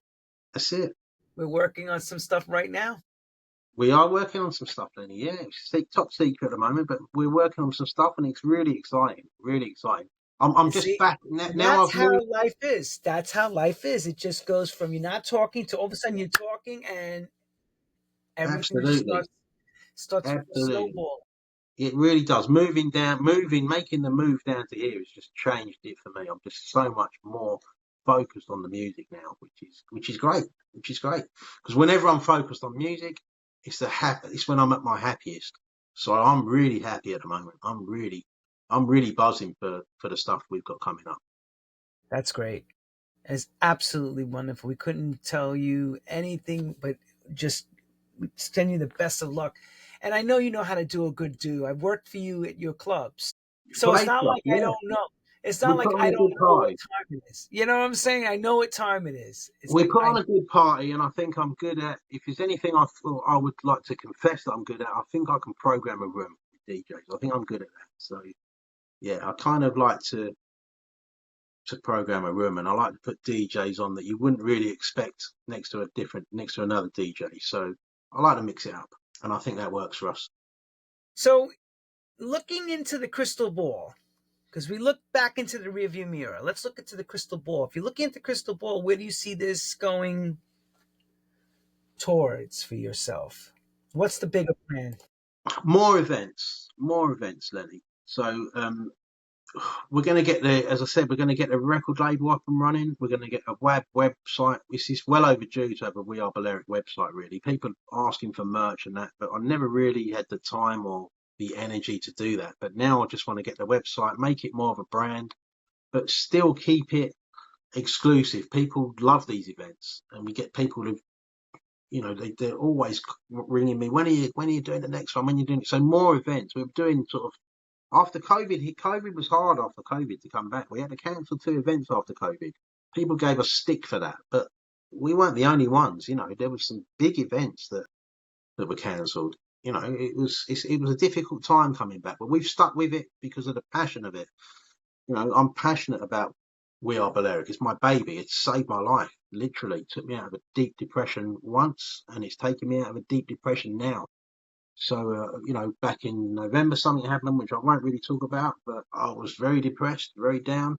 that's it. we're working on some stuff right now. We are working on some stuff, Lenny. Yeah, it's top secret at the moment, but we're working on some stuff, and it's really exciting. Really exciting. I'm You just see, back and now. that's I've how moved. life is. That's how life is. It just goes from you're not talking to all of a sudden you're talking, and everything just Absolutely, starts absolutely. snowballing. It really does. Making the move down to here has just changed it for me. I'm just so much more focused on the music now, which is great. Which is great because whenever I'm focused on music, it's when I'm at my happiest. So I'm really happy at the moment. I'm really buzzing for the stuff we've got coming up. That's great. It's absolutely wonderful. We couldn't tell you anything but just send you the best of luck. And I know you know how to do a good do. I've worked for you at your clubs. So it's Play not stuff, like I yeah. don't know. It's We not like put on I a don't good know what party. time it is. You know what I'm saying? I know what time it is. It's We like put I on a good party, and I think I'm good at. If there's anything I thought I would like to confess that I'm good at, I think I can program a room with DJs. I think I'm good at that. So yeah, I kind of like to program a room, and I like to put DJs on that you wouldn't really expect next to another DJ. So I like to mix it up, and I think that works for us. so looking into the crystal ball, because we look back into the rearview mirror. Let's look into the crystal ball. If you're looking at the crystal ball, where do you see this going towards for yourself? What's the bigger plan? More events, Lenny. So we're going to get as I said, we're going to get the record label up and running. We're going to get a website. This is well overdue to have a We Are Balearic website, really. People asking for merch and that, but I never really had the time or the energy to do that. But now I just want to get the website, make it more of a brand, but still keep it exclusive. People love these events, and we get people who, they're always ringing me. When are you doing the next one? When are you doing it? So more events. We're doing sort of after COVID was hard after COVID to come back. We had to cancel 2 events after COVID. People gave us stick for that, but we weren't the only ones. There were some big events that were cancelled. It was a difficult time coming back, but we've stuck with it because of the passion of it. I'm passionate about We Are Balearic. It's my baby. It's saved my life. Literally, it took me out of a deep depression once, and it's taken me out of a deep depression now. So, back in November, something happened, which I won't really talk about, but I was very depressed, very down,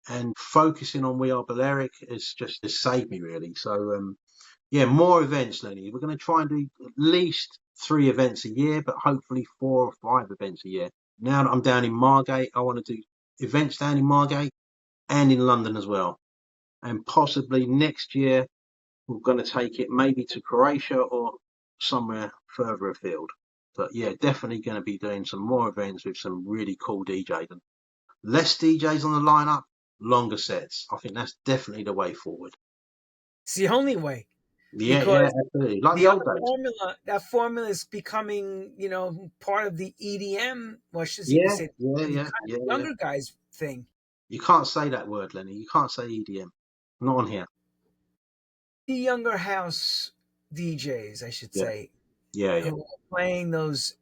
and focusing on We Are Balearic has saved me, really. So, yeah, more events, Lenny. We're going to try and do at least 3 events a year, but hopefully 4 or 5 events a year. Now that I'm down in Margate, I want to do events down in Margate and in London as well. And possibly next year, we're going to take it maybe to Croatia or somewhere further afield. But yeah, definitely going to be doing some more events with some really cool DJs. And less DJs on the lineup, longer sets. I think that's definitely the way forward. It's the only way Yeah, yeah, because absolutely. Like the the old other days. formula, that formula is becoming, part of the EDM, or I should even Yeah, say yeah, the yeah, kind of yeah, yeah. younger guys thing. You can't say that word, Lenny. You can't say EDM. Not on here. The younger house DJs, I should Yeah, say, yeah, yeah, who are playing those,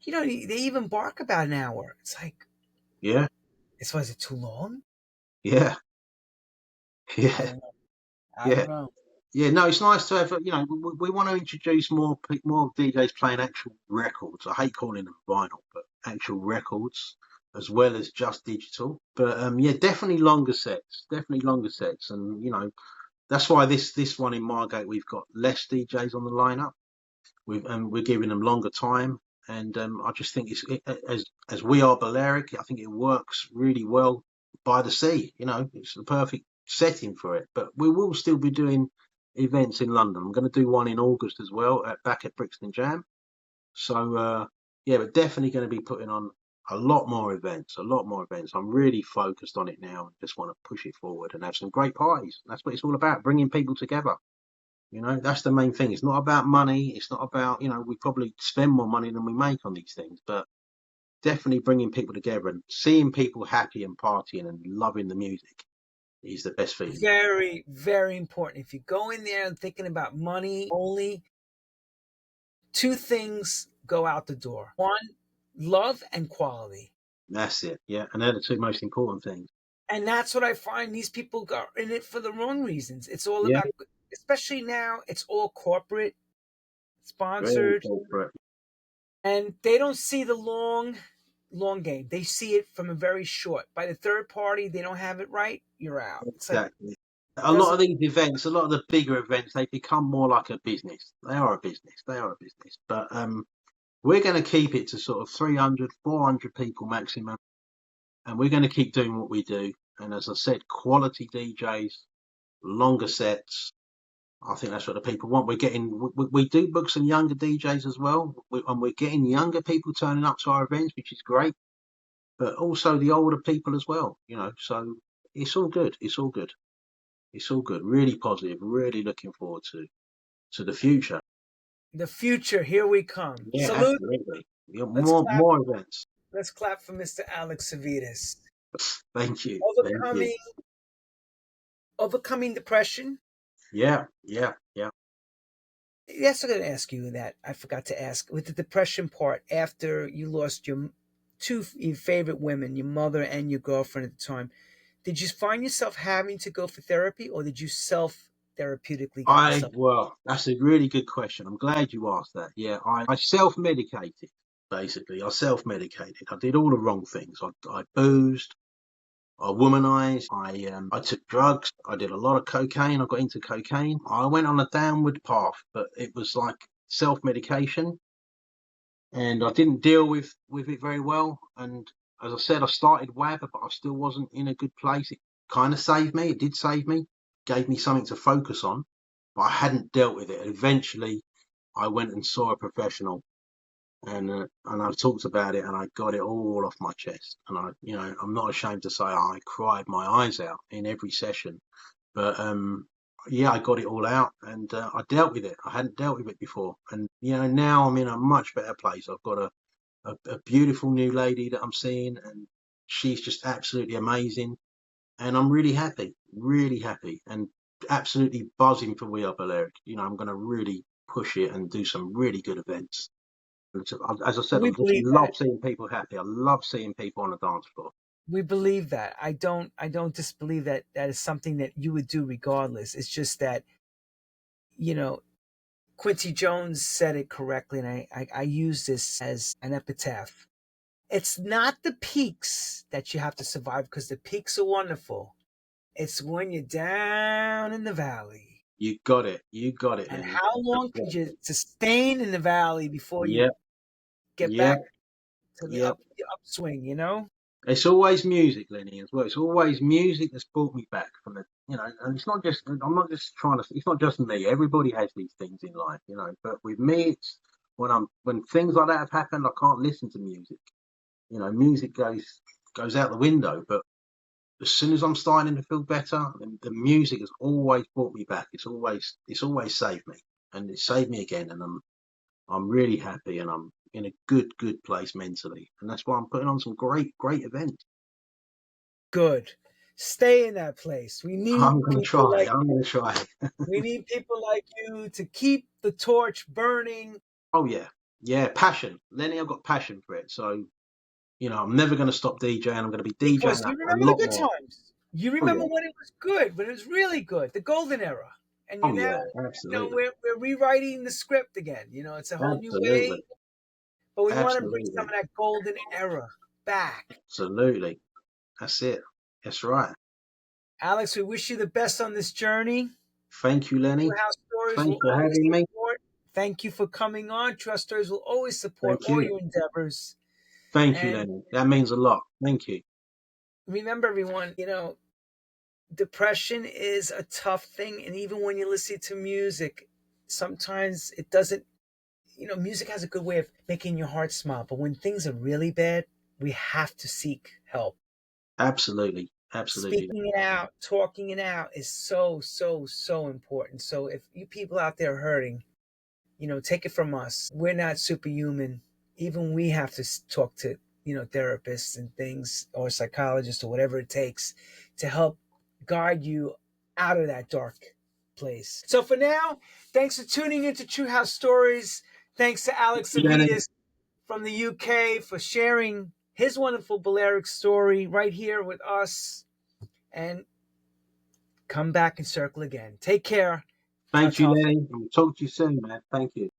they even bark about an hour. It's like, yeah, was it too long? yeah, I yeah, don't know. I yeah. don't know. Yeah, no, it's nice to have. We want to introduce more DJs playing actual records. I hate calling them vinyl, but actual records as well as just digital. But yeah, definitely longer sets. Definitely longer sets, and that's why this one in Margate we've got less DJs on the lineup. We're giving them longer time, and I just think as We Are Balearic, I think it works really well by the sea. It's the perfect setting for it. But we will still be doing events in London. I'm going to do one in August as well, back at Brixton Jam. So yeah, we're definitely going to be putting on a lot more events. A lot more events. I'm really focused on it now, and just want to push it forward and have some great parties. That's what it's all about, bringing people together. That's the main thing. It's not about money. It's not about, we probably spend more money than we make on these things, but definitely bringing people together and seeing people happy and partying and loving the music is the best feeling. Very, very important. If you go in there and thinking about money only, two things go out the door. One, love and quality. That's it. Yeah. And they're the 2 most important things. And that's what I find these people are in it for the wrong reasons. It's all Yeah. about, especially now, it's all corporate Very sponsored, corporate. and they don't see the long game. They see it from a very short. By the third party, they don't have it right, you're out. It's like Exactly. it A lot of doesn't. these events, a lot of the bigger events, they become more like a business. They are a business. They are a business. But we're going to keep it to sort of 300, 400 people maximum. And we're going to keep doing what we do. And as I said, quality DJs, longer sets. I think that's what the people want. We're getting, we do book some younger DJs as well. And we're getting younger people turning up to our events, which is great. But also the older people as well, you know. So it's all good. It's all good. It's all good. Really positive. Really looking forward to the future. The future, here we come. Yeah, Salute. absolutely. Yeah, Let's clap. more events. Let's clap for Mr. Alex Savvides. Thank you. Thank you. Overcoming depression. Yeah. Yes, I'm going to ask you that. I forgot to ask with the depression part. After you lost your your favorite women, your mother and your girlfriend at the time, did you find yourself having to go for therapy, or did you self therapeutically get yourself? Well, that's a really good question. I'm glad you asked that. Yeah, I self medicated, basically. I self medicated. I did all the wrong things. I boozed, I womanized, I took drugs, I did a lot of cocaine, I got into cocaine. I went on a downward path, but it was like self medication, and I didn't deal with it very well. And as I said, I started WAB, but I still wasn't in a good place. It kind of saved me. It did save me, gave me something to focus on, but I hadn't dealt with it. Eventually, I went and saw a professional, and I talked about it, and I got it all off my chest. And I'm not ashamed to say I cried my eyes out in every session. But yeah, I got it all out, and I dealt with it. I hadn't dealt with it before, and now I'm in a much better place. I've got a beautiful new lady that I'm seeing, and she's just absolutely amazing, and I'm really happy, and absolutely buzzing for We Are Balearic. I'm going to really push it and do some really good events. As I said, I We just believe that. love seeing people happy. I love seeing people on the dance floor. We believe that. I don't disbelieve that that is something that you would do regardless. It's just that, you know, Quincy Jones said it correctly, and I use this as an epitaph. It's not the peaks that you have to survive, because the peaks are wonderful. It's when you're down in the valley. You got it. You got it, And Lenny. how long could you sustain in the valley before you Yep, get yep, back to yep. the upswing, you know? It's always music, Lenny, as well. It's always music that's brought me back from and it's not just, I'm not just trying to, it's not just me. Everybody has these things in life, but with me, it's when things like that have happened, I can't listen to music. Music goes out the window, but as soon as I'm starting to feel better, the music has always brought me back. It's always saved me, and it saved me again. And I'm really happy, and I'm in a good place mentally, and that's why I'm putting on some great events. Good. Stay in that place. We need I'm gonna people try. like I'm gonna try. we need people like you to keep the torch burning. Oh yeah, passion, Lenny. I've got passion for it, so I'm never gonna stop DJing. I'm gonna be DJing Because a you remember the lot good more. times. You Oh remember yeah, when it was good, when it was really good, the golden era. And oh you're now, yeah, absolutely, we're rewriting the script again. It's a whole new absolutely, way, but we want to bring some absolutely, of that golden era back. absolutely. That's it. That's right. Alex, we wish you the best on this journey. Thank you, True Lenny. House Stories Thanks will for always having me. support. Thank you for coming on. True House Stories will always support Thank all you. your endeavors. Thank you, And Lenny. That means a lot. Thank you. remember, everyone, depression is a tough thing. And even when you listen to music, sometimes it doesn't, music has a good way of making your heart smile. But when things are really bad, we have to seek help. Absolutely. Absolutely. Speaking it out, talking it out is so, so, so important. So if you people out there hurting, take it from us. We're not superhuman. Even we have to talk to, therapists and things, or psychologists, or whatever it takes to help guide you out of that dark place. So for now, thanks for tuning into True House Stories. Thanks to Alex Thank you, Lenny. Savvides from the UK for sharing his wonderful Balearic story right here with us. And come back and circle again. Take care. Ta Thank you, ta. Lenny. I'll talk to you soon, man. Thank you.